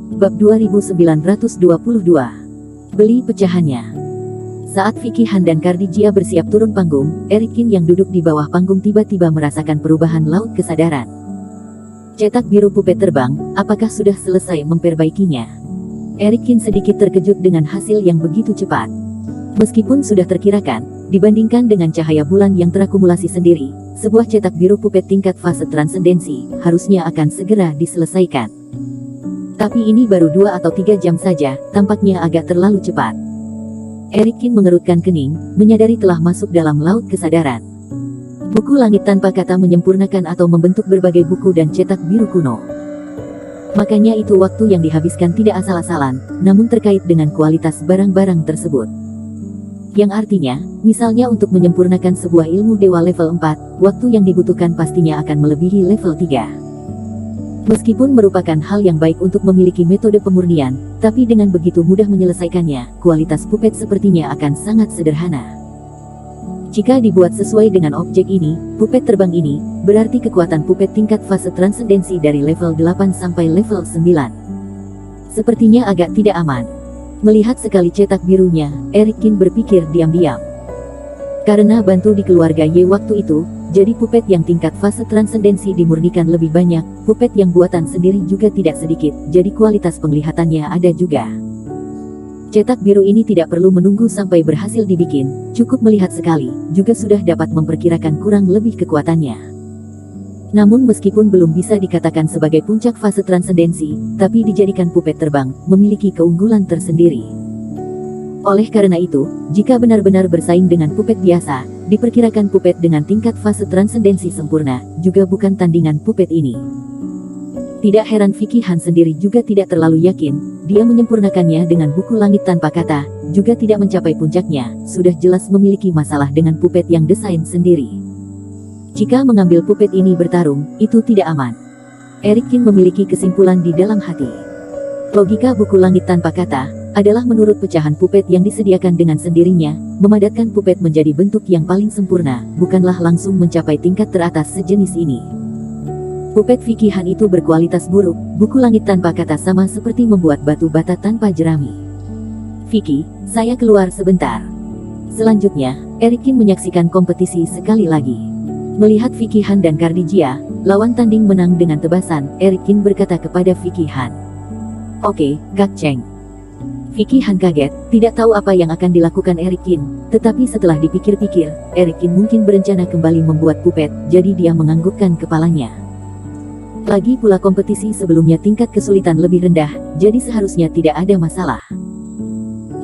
Bab 2922. Beli pecahannya. Saat Vicky Han dan Khadijah bersiap turun panggung, Eric Kin yang duduk di bawah panggung tiba-tiba merasakan perubahan laut kesadaran. Cetak biru pupet terbang, apakah sudah selesai memperbaikinya? Eric Kin sedikit terkejut dengan hasil yang begitu cepat. Meskipun sudah terkirakan, dibandingkan dengan cahaya bulan yang terakumulasi sendiri, sebuah cetak biru pupet tingkat fase transendensi harusnya akan segera diselesaikan. Tapi ini baru 2 atau 3 jam saja, tampaknya agak terlalu cepat. Eric Kin mengerutkan kening, menyadari telah masuk dalam laut kesadaran. Buku langit tanpa kata menyempurnakan atau membentuk berbagai buku dan cetak biru kuno. Makanya itu waktu yang dihabiskan tidak asal-asalan, namun terkait dengan kualitas barang-barang tersebut. Yang artinya, misalnya untuk menyempurnakan sebuah ilmu dewa level 4, waktu yang dibutuhkan pastinya akan melebihi level 3. Meskipun merupakan hal yang baik untuk memiliki metode pemurnian, tapi dengan begitu mudah menyelesaikannya, kualitas pupet sepertinya akan sangat sederhana. Jika dibuat sesuai dengan objek ini, pupet terbang ini, berarti kekuatan pupet tingkat fase transendensi dari level 8 sampai level 9. Sepertinya agak tidak aman. Melihat sekali cetak birunya, Eric Kin berpikir diam-diam. Karena bantu di keluarga Ye waktu itu, jadi pupet yang tingkat fase transendensi dimurnikan lebih banyak, pupet yang buatan sendiri juga tidak sedikit, jadi kualitas penglihatannya ada juga. Cetak biru ini tidak perlu menunggu sampai berhasil dibikin, cukup melihat sekali, juga sudah dapat memperkirakan kurang lebih kekuatannya. Namun meskipun belum bisa dikatakan sebagai puncak fase transendensi, tapi dijadikan pupet terbang, memiliki keunggulan tersendiri. Oleh karena itu, jika benar-benar bersaing dengan pupet biasa, diperkirakan pupet dengan tingkat fase transendensi sempurna, juga bukan tandingan pupet ini. Tidak heran Vicky Han sendiri juga tidak terlalu yakin, dia menyempurnakannya dengan buku langit tanpa kata, juga tidak mencapai puncaknya, sudah jelas memiliki masalah dengan pupet yang desain sendiri. Jika mengambil pupet ini bertarung, itu tidak aman. Eric Kin memiliki kesimpulan di dalam hati. Logika buku langit tanpa kata adalah menurut pecahan pupet yang disediakan dengan sendirinya, memadatkan pupet menjadi bentuk yang paling sempurna, bukanlah langsung mencapai tingkat teratas sejenis ini. Pupet Vicky Han itu berkualitas buruk, buku langit tanpa kata sama seperti membuat batu bata tanpa jerami. Vicky, saya keluar sebentar. Selanjutnya, Eric Kin menyaksikan kompetisi sekali lagi. Melihat Vicky Han dan Khadijah, lawan tanding menang dengan tebasan, Eric Kin berkata kepada Vicky Han. Oke, Kak Cheng. Vicky Han kaget, tidak tahu apa yang akan dilakukan Eric Kin, tetapi setelah dipikir-pikir, Eric Kin mungkin berencana kembali membuat pupet, jadi dia menganggukkan kepalanya. Lagi pula kompetisi sebelumnya tingkat kesulitan lebih rendah, jadi seharusnya tidak ada masalah.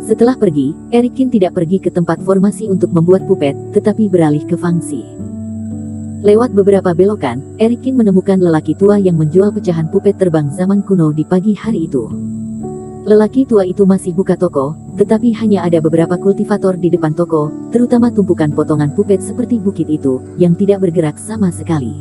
Setelah pergi, Eric Kin tidak pergi ke tempat formasi untuk membuat pupet, tetapi beralih ke fungsi. Lewat beberapa belokan, Eric Kin menemukan lelaki tua yang menjual pecahan pupet terbang zaman kuno di pagi hari itu. Lelaki tua itu masih buka toko, tetapi hanya ada beberapa kultivator di depan toko, terutama tumpukan potongan pupet seperti bukit itu, yang tidak bergerak sama sekali.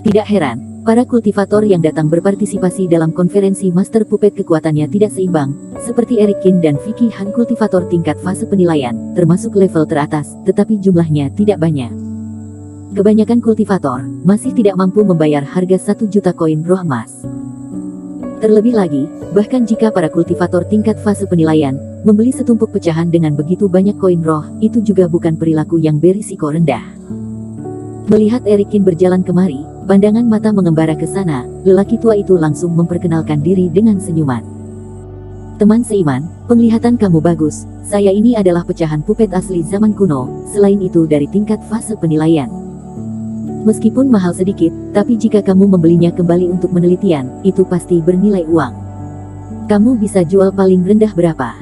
Tidak heran, para kultivator yang datang berpartisipasi dalam konferensi Master Pupet kekuatannya tidak seimbang, seperti Eric Kin dan Vicky Han kultivator tingkat fase penilaian, termasuk level teratas, tetapi jumlahnya tidak banyak. Kebanyakan kultivator masih tidak mampu membayar harga 1 juta koin roh emas. Terlebih lagi, bahkan jika para kultivator tingkat fase penilaian membeli setumpuk pecahan dengan begitu banyak koin roh, itu juga bukan perilaku yang berisiko rendah. Melihat Eric Kin berjalan kemari, pandangan mata mengembara ke sana, lelaki tua itu langsung memperkenalkan diri dengan senyuman. Teman seiman, penglihatan kamu bagus, saya ini adalah pecahan pupet asli zaman kuno, selain itu dari tingkat fase penilaian. Meskipun mahal sedikit, tapi jika kamu membelinya kembali untuk penelitian, itu pasti bernilai uang. Kamu bisa jual paling rendah berapa?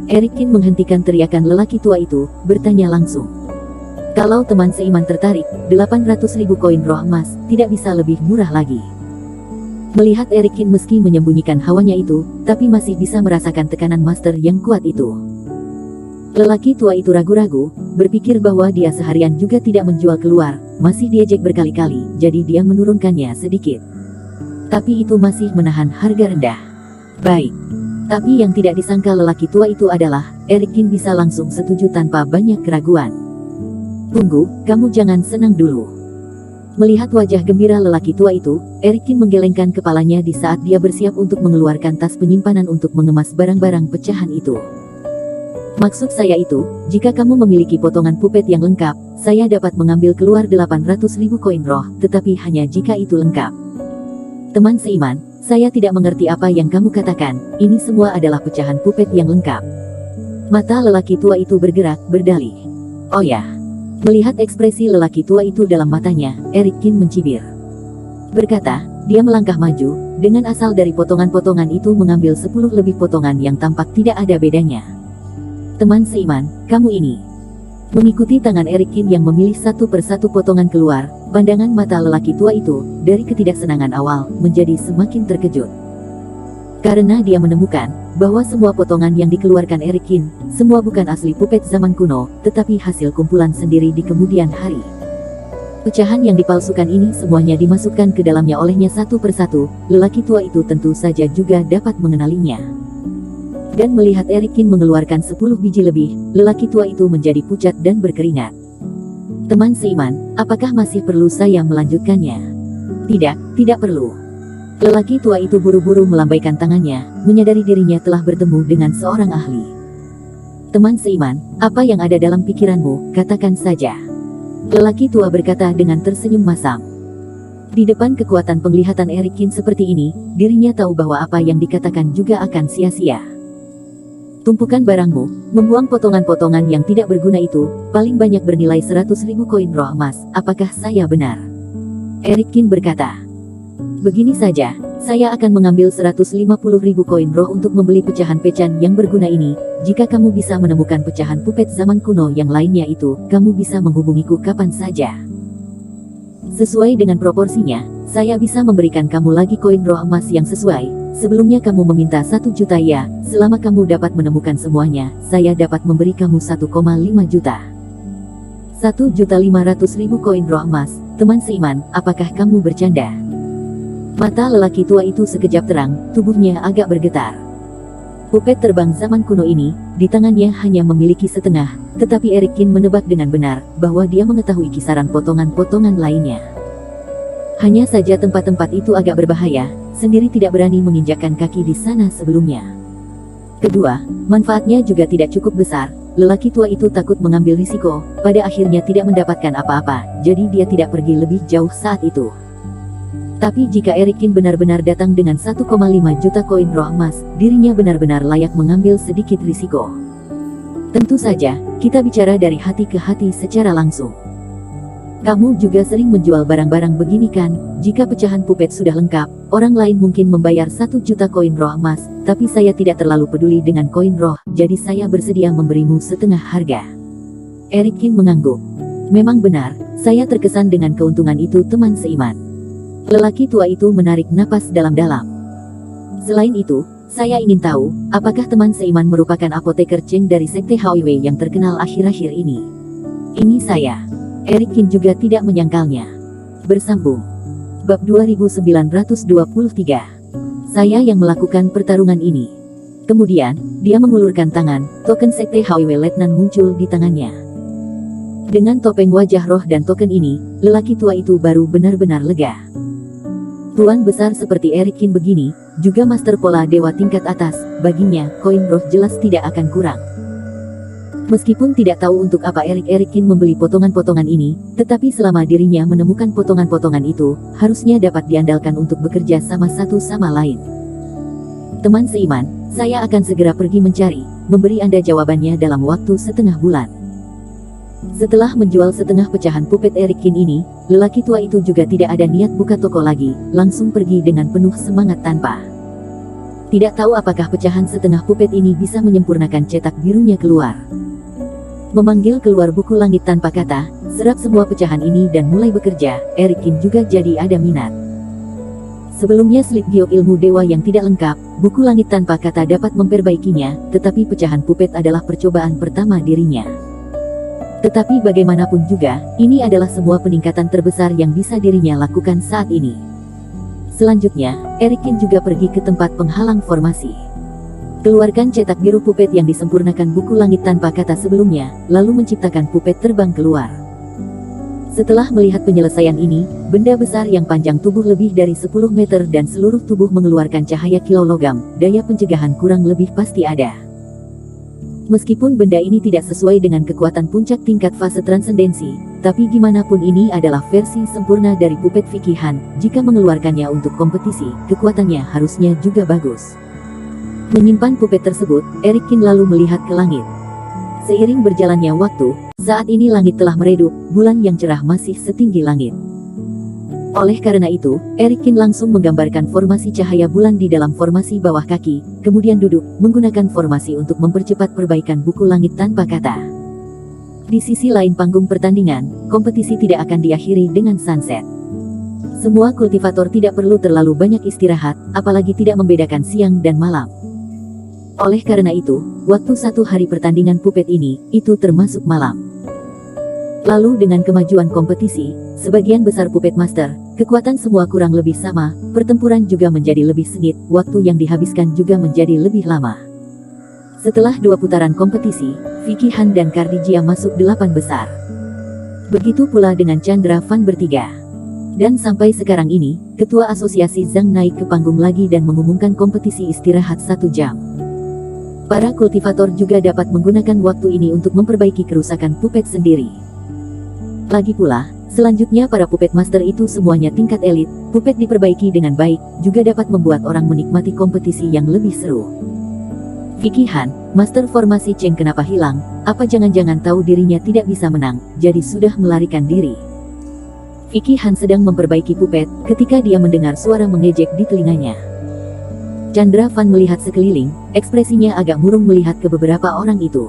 Eric Kin menghentikan teriakan lelaki tua itu, bertanya langsung. Kalau teman seiman tertarik, 800.000 koin roh emas, tidak bisa lebih murah lagi. Melihat Eric Kin meski menyembunyikan hawanya itu, tapi masih bisa merasakan tekanan master yang kuat itu. Lelaki tua itu ragu-ragu, berpikir bahwa dia seharian juga tidak menjual keluar, masih diejek berkali-kali, jadi dia menurunkannya sedikit. Tapi itu masih menahan harga rendah. Baik. Tapi yang tidak disangka lelaki tua itu adalah, Eric Kin bisa langsung setuju tanpa banyak keraguan. Tunggu, kamu jangan senang dulu. Melihat wajah gembira lelaki tua itu, Erikin menggelengkan kepalanya di saat dia bersiap untuk mengeluarkan tas penyimpanan untuk mengemas barang-barang pecahan itu. Maksud saya itu, jika kamu memiliki potongan pupet yang lengkap, saya dapat mengambil keluar 800.000 koin roh, tetapi hanya jika itu lengkap. Teman seiman, saya tidak mengerti apa yang kamu katakan, ini semua adalah pecahan pupet yang lengkap. Mata lelaki tua itu bergerak, berdalih. Oh ya. Melihat ekspresi lelaki tua itu dalam matanya, Erikin mencibir. Berkata, dia melangkah maju, dengan asal dari potongan-potongan itu mengambil 10 lebih potongan yang tampak tidak ada bedanya. Teman seiman, kamu ini. Mengikuti tangan Erikin yang memilih satu persatu potongan keluar, pandangan mata lelaki tua itu, dari ketidaksenangan awal, menjadi semakin terkejut. Karena dia menemukan, bahwa semua potongan yang dikeluarkan Erikin, semua bukan asli pupet zaman kuno, tetapi hasil kumpulan sendiri di kemudian hari. Pecahan yang dipalsukan ini semuanya dimasukkan ke dalamnya olehnya satu persatu, lelaki tua itu tentu saja juga dapat mengenalinya. Dan melihat Erikin mengeluarkan 10 biji lebih, lelaki tua itu menjadi pucat dan berkeringat. Teman seiman, apakah masih perlu saya melanjutkannya? Tidak perlu. Lelaki tua itu buru-buru melambaikan tangannya, menyadari dirinya telah bertemu dengan seorang ahli. Teman seiman, apa yang ada dalam pikiranmu, katakan saja. Lelaki tua berkata dengan tersenyum masam. Di depan kekuatan penglihatan Erikin seperti ini, dirinya tahu bahwa apa yang dikatakan juga akan sia-sia. Tumpukan barangmu, membuang potongan-potongan yang tidak berguna itu, paling banyak bernilai 100.000 koin roh emas, apakah saya benar? Erikin berkata. Begini saja, saya akan mengambil 150.000 koin roh untuk membeli pecahan-pecahan yang berguna ini. Jika kamu bisa menemukan pecahan pupet zaman kuno yang lainnya itu, kamu bisa menghubungiku kapan saja. Sesuai dengan proporsinya, saya bisa memberikan kamu lagi koin roh emas yang sesuai. Sebelumnya kamu meminta 1 juta ya, selama kamu dapat menemukan semuanya, saya dapat memberi kamu 1,5 juta. 1.500.000 koin roh emas, teman seiman, apakah kamu bercanda? Mata lelaki tua itu sekejap terang, tubuhnya agak bergetar. Pupet terbang zaman kuno ini, di tangannya hanya memiliki setengah, tetapi Erikin menebak dengan benar, bahwa dia mengetahui kisaran potongan-potongan lainnya. Hanya saja tempat-tempat itu agak berbahaya, sendiri tidak berani menginjakkan kaki di sana sebelumnya. Kedua, manfaatnya juga tidak cukup besar, lelaki tua itu takut mengambil risiko, pada akhirnya tidak mendapatkan apa-apa, jadi dia tidak pergi lebih jauh saat itu. Tapi jika Erikin benar-benar datang dengan 1,5 juta koin roh emas, dirinya benar-benar layak mengambil sedikit risiko. Tentu saja, kita bicara dari hati ke hati secara langsung. Kamu juga sering menjual barang-barang begini kan, jika pecahan pupet sudah lengkap, orang lain mungkin membayar 1 juta koin roh emas, tapi saya tidak terlalu peduli dengan koin roh, jadi saya bersedia memberimu setengah harga. Erikin mengangguk. Memang benar, saya terkesan dengan keuntungan itu teman seiman. Lelaki tua itu menarik napas dalam-dalam. Selain itu, saya ingin tahu, apakah teman seiman merupakan apoteker Cheng dari Sekte Hwi yang terkenal akhir-akhir ini? Ini saya. Erikin juga tidak menyangkalnya. Bersambung. Bab 2923. Saya yang melakukan pertarungan ini. Kemudian, dia mengulurkan tangan, token Sekte Hwi Letnan muncul di tangannya. Dengan topeng wajah roh dan token ini, lelaki tua itu baru benar-benar lega. Tuan besar seperti Erikin begini, juga master pola dewa tingkat atas, baginya, koin roh jelas tidak akan kurang. Meskipun tidak tahu untuk apa Erikin membeli potongan-potongan ini, tetapi selama dirinya menemukan potongan-potongan itu, harusnya dapat diandalkan untuk bekerja sama satu sama lain. Teman seiman, saya akan segera pergi mencari, memberi Anda jawabannya dalam waktu setengah bulan. Setelah menjual setengah pecahan pupet Erikin ini, lelaki tua itu juga tidak ada niat buka toko lagi, langsung pergi dengan penuh semangat tanpa. Tidak tahu apakah pecahan setengah pupet ini bisa menyempurnakan cetak birunya keluar. Memanggil keluar buku langit tanpa kata, serap semua pecahan ini dan mulai bekerja, Erikin juga jadi ada minat. Sebelumnya slip giok ilmu dewa yang tidak lengkap, buku langit tanpa kata dapat memperbaikinya, tetapi pecahan pupet adalah percobaan pertama dirinya. Tetapi bagaimanapun juga, ini adalah semua peningkatan terbesar yang bisa dirinya lakukan saat ini. Selanjutnya, Erikin juga pergi ke tempat penghalang formasi. Keluarkan cetak biru pupet yang disempurnakan buku langit tanpa kata sebelumnya, lalu menciptakan pupet terbang keluar. Setelah melihat penyelesaian ini, benda besar yang panjang tubuh lebih dari 10 meter dan seluruh tubuh mengeluarkan cahaya kilau logam, daya pencegahan kurang lebih pasti ada. Meskipun benda ini tidak sesuai dengan kekuatan puncak tingkat fase transendensi, tapi gimana pun ini adalah versi sempurna dari pupet Vicky Han. Jika mengeluarkannya untuk kompetisi, kekuatannya harusnya juga bagus. Menyimpan pupet tersebut, Erikin lalu melihat ke langit. Seiring berjalannya waktu, saat ini langit telah meredup, bulan yang cerah masih setinggi langit. Oleh karena itu, Erikin langsung menggambarkan formasi cahaya bulan di dalam formasi bawah kaki, kemudian duduk, menggunakan formasi untuk mempercepat perbaikan buku langit tanpa kata. Di sisi lain panggung pertandingan, kompetisi tidak akan diakhiri dengan sunset. Semua kultivator tidak perlu terlalu banyak istirahat, apalagi tidak membedakan siang dan malam. Oleh karena itu, waktu satu hari pertandingan pupet ini, itu termasuk malam. Lalu dengan kemajuan kompetisi, sebagian besar pupet master, kekuatan semua kurang lebih sama, pertempuran juga menjadi lebih sengit, waktu yang dihabiskan juga menjadi lebih lama. Setelah 2 putaran kompetisi, Vicky Han dan Cardi Jia masuk 8 besar. Begitu pula dengan Chandra Van bertiga. Dan sampai sekarang ini, ketua asosiasi Zhang naik ke panggung lagi dan mengumumkan kompetisi istirahat 1 jam. Para kultivator juga dapat menggunakan waktu ini untuk memperbaiki kerusakan pupet sendiri. Lagi pula, selanjutnya para pupet master itu semuanya tingkat elit, pupet diperbaiki dengan baik, juga dapat membuat orang menikmati kompetisi yang lebih seru. Vicky Han, master formasi Cheng kenapa hilang? Apa jangan-jangan tahu dirinya tidak bisa menang, jadi sudah melarikan diri? Vicky Han sedang memperbaiki pupet, ketika dia mendengar suara mengejek di telinganya. Chandra Van melihat sekeliling, ekspresinya agak murung melihat ke beberapa orang itu.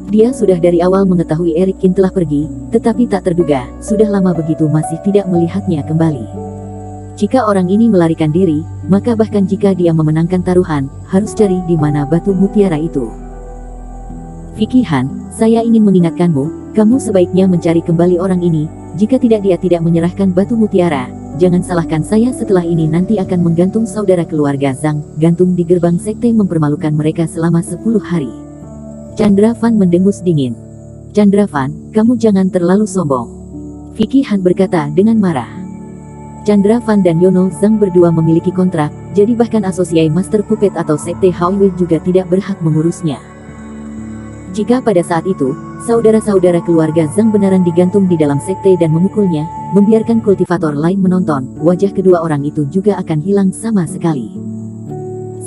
Dia sudah dari awal mengetahui Erikin telah pergi, tetapi tak terduga, sudah lama begitu masih tidak melihatnya kembali. Jika orang ini melarikan diri, maka bahkan jika dia memenangkan taruhan, harus cari di mana batu mutiara itu. Vicky Han, saya ingin mengingatkanmu, kamu sebaiknya mencari kembali orang ini, jika tidak dia tidak menyerahkan batu mutiara. Jangan salahkan saya setelah ini nanti akan menggantung saudara keluarga Zhang, gantung di gerbang sekte mempermalukan mereka selama 10 hari. Chandra Van mendengus dingin. Chandra Van, kamu jangan terlalu sombong. Vicky Han berkata dengan marah. Chandra Van dan Yono Zhang berdua memiliki kontrak, jadi bahkan asosiasi Master Puppet atau sekte Haoyue juga tidak berhak mengurusnya. Jika pada saat itu, saudara-saudara keluarga Zhang benaran digantung di dalam sekte dan memukulnya, membiarkan kultivator lain menonton, wajah kedua orang itu juga akan hilang sama sekali.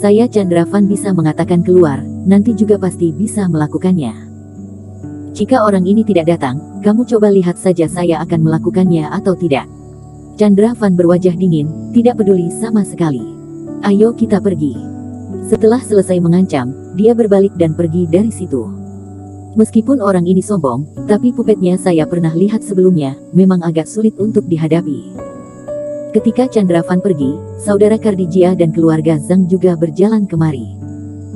Saya Chandra Van bisa mengatakan keluar, nanti juga pasti bisa melakukannya. Jika orang ini tidak datang, kamu coba lihat saja saya akan melakukannya atau tidak. Chandra Van berwajah dingin, tidak peduli sama sekali. Ayo kita pergi. Setelah selesai mengancam, dia berbalik dan pergi dari situ. Meskipun orang ini sombong, tapi pupetnya saya pernah lihat sebelumnya, memang agak sulit untuk dihadapi. Ketika Chandra Van pergi, saudara Cardi Jia dan keluarga Zhang juga berjalan kemari.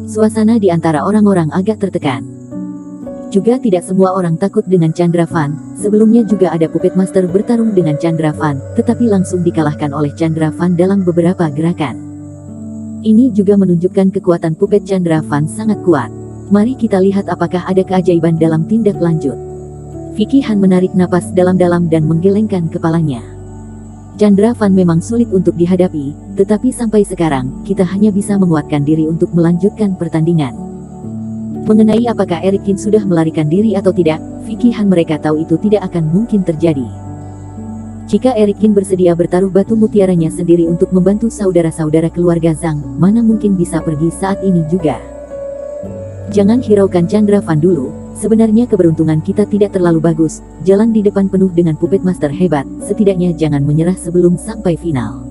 Suasana di antara orang-orang agak tertekan. Juga tidak semua orang takut dengan Chandra Van, sebelumnya juga ada pupet master bertarung dengan Chandra Van, tetapi langsung dikalahkan oleh Chandra Van dalam beberapa gerakan. Ini juga menunjukkan kekuatan pupet Chandra Van sangat kuat. Mari kita lihat apakah ada keajaiban dalam tindak lanjut. Vicky Han menarik napas dalam-dalam dan menggelengkan kepalanya. Chandra Van memang sulit untuk dihadapi, tetapi sampai sekarang, kita hanya bisa menguatkan diri untuk melanjutkan pertandingan. Mengenai apakah Erikin sudah melarikan diri atau tidak, Vicky Han mereka tahu itu tidak akan mungkin terjadi. Jika Erikin bersedia bertaruh batu mutiaranya sendiri untuk membantu saudara-saudara keluarga Zhang, mana mungkin bisa pergi saat ini juga. Jangan hiraukan Chandra Van dulu, sebenarnya keberuntungan kita tidak terlalu bagus, jalan di depan penuh dengan pupet master hebat, setidaknya jangan menyerah sebelum sampai final.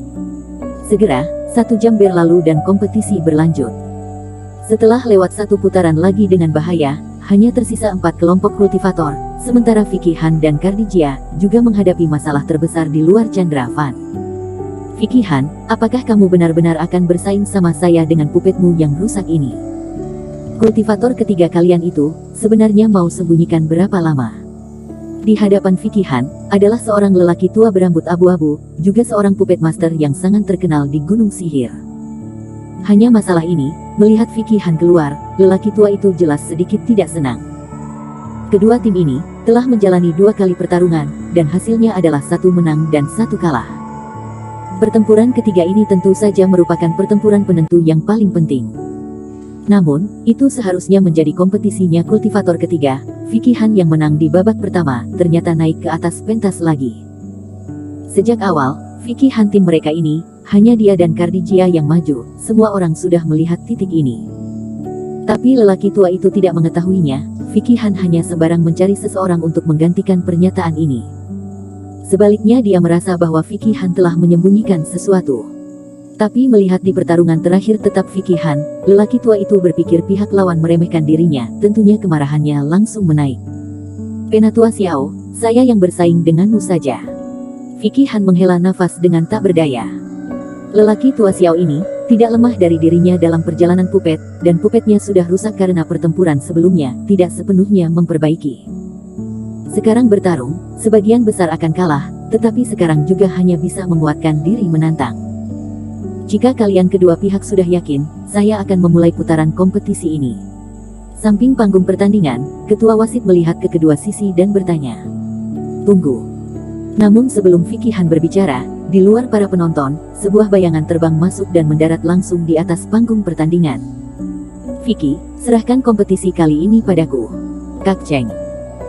Segera, 1 jam berlalu dan kompetisi berlanjut. Setelah lewat 1 putaran lagi dengan bahaya, hanya tersisa 4 kelompok kultivator, sementara Vicky Han dan Cardi Jia juga menghadapi masalah terbesar di luar Chandra Van. Vicky Han, apakah kamu benar-benar akan bersaing sama saya dengan pupetmu yang rusak ini? Kultivator ketiga kalian itu, sebenarnya mau sembunyikan berapa lama? Di hadapan Vicky Han, adalah seorang lelaki tua berambut abu-abu, juga seorang pupet master yang sangat terkenal di Gunung Sihir. Hanya masalah ini, melihat Vicky Han keluar, lelaki tua itu jelas sedikit tidak senang. Kedua tim ini, telah menjalani 2 kali pertarungan, dan hasilnya adalah 1 menang dan 1 kalah. Pertempuran ketiga ini tentu saja merupakan pertempuran penentu yang paling penting. Namun, itu seharusnya menjadi kompetisinya kultivator ketiga. Vicky Han yang menang di babak pertama, ternyata naik ke atas pentas lagi. Sejak awal, Vicky Han tim mereka ini, hanya dia dan Cardijia yang maju. Semua orang sudah melihat titik ini. Tapi lelaki tua itu tidak mengetahuinya. Vicky Han hanya sembarang mencari seseorang untuk menggantikan pernyataan ini. Sebaliknya dia merasa bahwa Vicky Han telah menyembunyikan sesuatu. Tapi melihat di pertarungan terakhir tetap Vicky Han, lelaki tua itu berpikir pihak lawan meremehkan dirinya, tentunya kemarahannya langsung menaik. Penatua Xiao, saya yang bersaing denganmu saja. Vicky Han menghela nafas dengan tak berdaya. Lelaki tua Xiao ini, tidak lemah dari dirinya dalam perjalanan pupet, dan pupetnya sudah rusak karena pertempuran sebelumnya, tidak sepenuhnya memperbaiki. Sekarang bertarung, sebagian besar akan kalah, tetapi sekarang juga hanya bisa menguatkan diri menantang. Jika kalian kedua pihak sudah yakin, saya akan memulai putaran kompetisi ini. Samping panggung pertandingan, ketua wasit melihat ke kedua sisi dan bertanya. Tunggu. Namun sebelum Vicky Han berbicara, di luar para penonton, sebuah bayangan terbang masuk dan mendarat langsung di atas panggung pertandingan. Vicky, serahkan kompetisi kali ini padaku. Kak Cheng.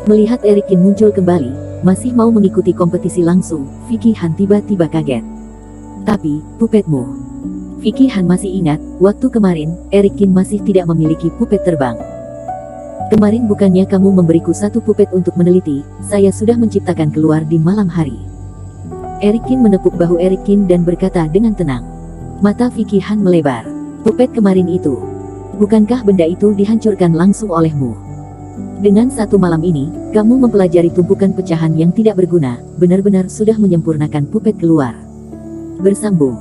Melihat Erikin muncul kembali, masih mau mengikuti kompetisi langsung, Vicky Han tiba-tiba kaget. Tapi, pupetmu. Vicky Han masih ingat, waktu kemarin, Erikin masih tidak memiliki pupet terbang. Kemarin bukannya kamu memberiku 1 pupet untuk meneliti, saya sudah menciptakan keluar di malam hari. Erikin menepuk bahu Erikin dan berkata dengan tenang. Mata Vicky Han melebar. Pupet kemarin itu. Bukankah benda itu dihancurkan langsung olehmu? Dengan 1 malam ini, kamu mempelajari tumpukan pecahan yang tidak berguna, benar-benar sudah menyempurnakan pupet keluar. Bersambung.